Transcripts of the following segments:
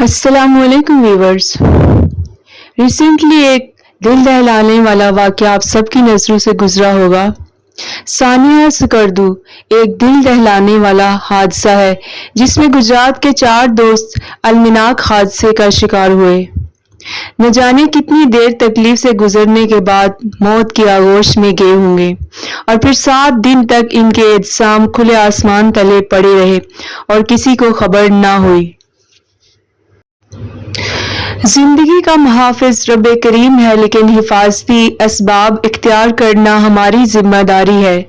السلام علیکم viewers. Recently ایک دل دہلانے والا واقعہ آپ سب کی نظروں سے گزرا ہوگا. ثانیہ سکردو ایک دل دہلانے والا حادثہ ہے جس میں گجرات کے 4 دوست المناک حادثے کا شکار ہوئے. نہ جانے کتنی دیر تکلیف سے گزرنے کے بعد موت کی آغوش میں گئے ہوں گے اور پھر 7 دن تک ان کے اجسام کھلے آسمان تلے پڑے رہے اور کسی کو خبر نہ ہوئی. زندگی کا محافظ رب کریم ہے، لیکن حفاظتی اسباب اختیار کرنا ہماری ذمہ داری ہے.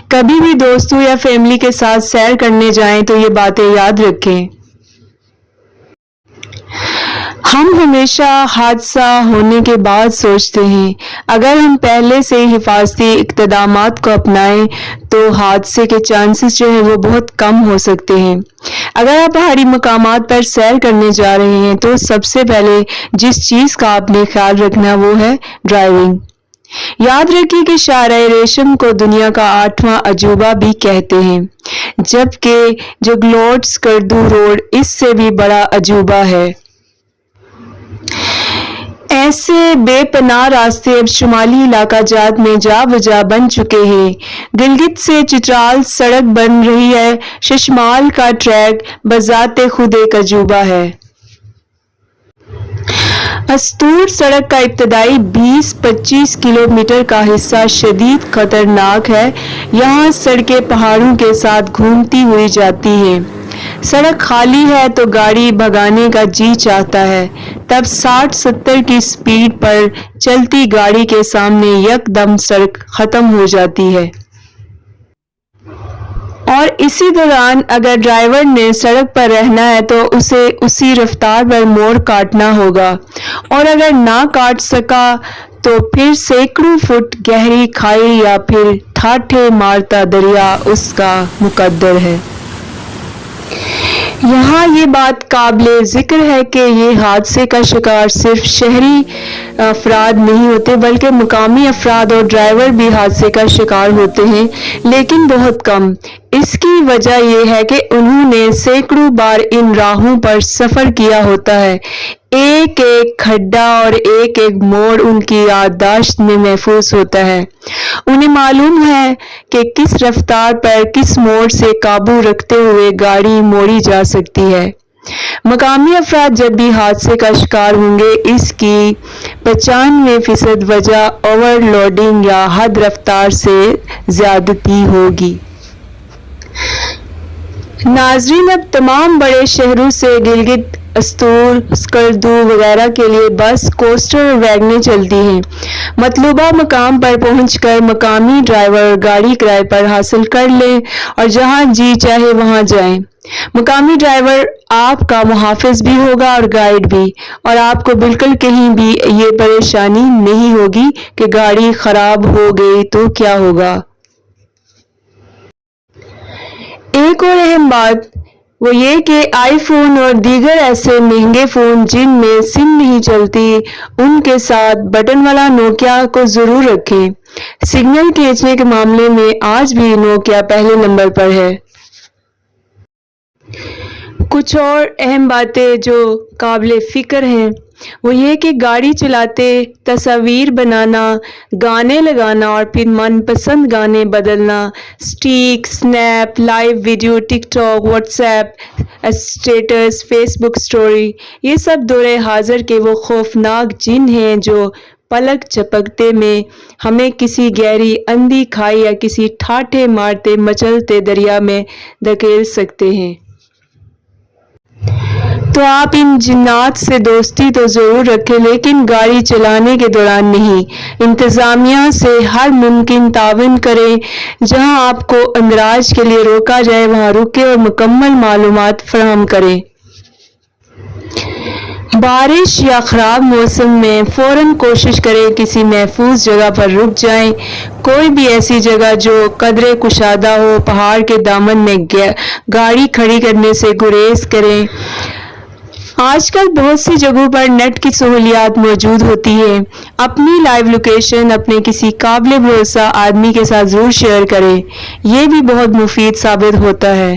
کبھی بھی دوستوں یا فیملی کے ساتھ سیر کرنے جائیں تو یہ باتیں یاد رکھیں. ہم ہمیشہ حادثہ ہونے کے بعد سوچتے ہیں. اگر ہم پہلے سے حفاظتی اقدامات کو اپنائیں تو حادثے کے چانسز جو ہیں وہ بہت کم ہو سکتے ہیں. اگر آپ پہاڑی مقامات پر سیر کرنے جا رہے ہیں تو سب سے پہلے جس چیز کا آپ نے خیال رکھنا وہ ہے ڈرائیونگ. یاد رکھیے کہ شاہراہ ریشم کو دنیا کا 8واں عجوبہ بھی کہتے ہیں، جبکہ جگلوٹ سکردو روڈ اس سے بھی بڑا عجوبہ ہے. ایسے بے پناہ راستے اب شمالی علاقہ جات میں جا بجا بن چکے ہیں. گلگت سے چترال سڑک بن رہی ہے. ششمال کا ٹریک بذات خود ایک عجوبہ ہے. استور سڑک کا ابتدائی 20-25 کلومیٹر کا حصہ شدید خطرناک ہے. یہاں سڑکیں پہاڑوں کے ساتھ گھومتی ہوئی جاتی ہیں. سڑک خالی ہے تو گاڑی بھگانے کا جی چاہتا ہے. تب 60-70 کی سپیڈ پر چلتی گاڑی کے سامنے یک دم سڑک ختم ہو جاتی ہے. اور اسی دوران اگر ڈرائیور نے سڑک پر رہنا ہے تو اسے اسی رفتار پر موڑ کاٹنا ہوگا، اور اگر نہ کاٹ سکا تو پھر سینکڑوں فٹ گہری کھائی یا پھر ٹھاٹھے مارتا دریا اس کا مقدر ہے. یہاں یہ بات قابل ذکر ہے کہ یہ حادثے کا شکار صرف شہری افراد نہیں ہوتے بلکہ مقامی افراد اور ڈرائیور بھی حادثے کا شکار ہوتے ہیں، لیکن بہت کم. اس کی وجہ یہ ہے کہ انہوں نے سینکڑوں بار ان راہوں پر سفر کیا ہوتا ہے. ایک ایک کھڈا اور ایک ایک موڑ ان کی یادداشت میں محفوظ ہوتا ہے. انہیں معلوم ہے کہ کس رفتار پر کس موڑ سے قابو رکھتے ہوئے گاڑی موڑی جا سکتی ہے. مقامی افراد جب بھی حادثے کا شکار ہوں گے اس کی 95% وجہ اوور لوڈنگ یا حد رفتار سے زیادتی ہوگی. ناظرین، اب تمام بڑے شہروں سے گلگت، استور، سکردو وغیرہ کے لیے بس، کوسٹر اور ویگنیں چلتی ہیں. مطلوبہ مقام پر پہنچ کر مقامی ڈرائیور گاڑی کرائے پر حاصل کر لیں اور جہاں جی چاہے وہاں جائیں. مقامی ڈرائیور آپ کا محافظ بھی ہوگا اور گائیڈ بھی، اور آپ کو بالکل کہیں بھی یہ پریشانی نہیں ہوگی کہ گاڑی خراب ہو گئی تو کیا ہوگا. ایک اور اہم بات وہ یہ کہ آئی فون اور دیگر ایسے مہنگے فون جن میں سم نہیں چلتی ان کے ساتھ بٹن والا نوکیا کو ضرور رکھیں. سگنل کھینچنے کے معاملے میں آج بھی نوکیا پہلے نمبر پر ہے. کچھ اور اہم باتیں جو قابل فکر ہیں وہ یہ کہ گاڑی چلاتے تصاویر بنانا، گانے لگانا اور پھر من پسند گانے بدلنا، سٹیک، snap, live video, TikTok, WhatsApp status, Facebook story, یہ سب دور حاضر کے وہ خوفناک جن ہیں جو پلک جھپکتے میں ہمیں کسی گہری اندھی کھائی یا کسی ٹھاٹھے مارتے مچلتے دریا میں دھکیل سکتے ہیں. تو آپ ان جنات سے دوستی تو ضرور رکھیں، لیکن گاڑی چلانے کے دوران نہیں. انتظامیہ سے ہر ممکن تعاون کریں. جہاں آپ کو اندراج کے لیے روکا جائے وہاں رکیں اور مکمل معلومات فراہم کریں. بارش یا خراب موسم میں فوراً کوشش کریں کسی محفوظ جگہ پر رک جائیں. کوئی بھی ایسی جگہ جو قدرے کشادہ ہو. پہاڑ کے دامن میں گاڑی کھڑی کرنے سے گریز کریں. آج کل بہت سی جگہوں پر نیٹ کی سہولیات موجود ہوتی ہے. اپنی لائیو لوکیشن اپنے کسی قابل بھروسہ آدمی کے ساتھ ضرور شیئر کریں، یہ بھی بہت مفید ثابت ہوتا ہے.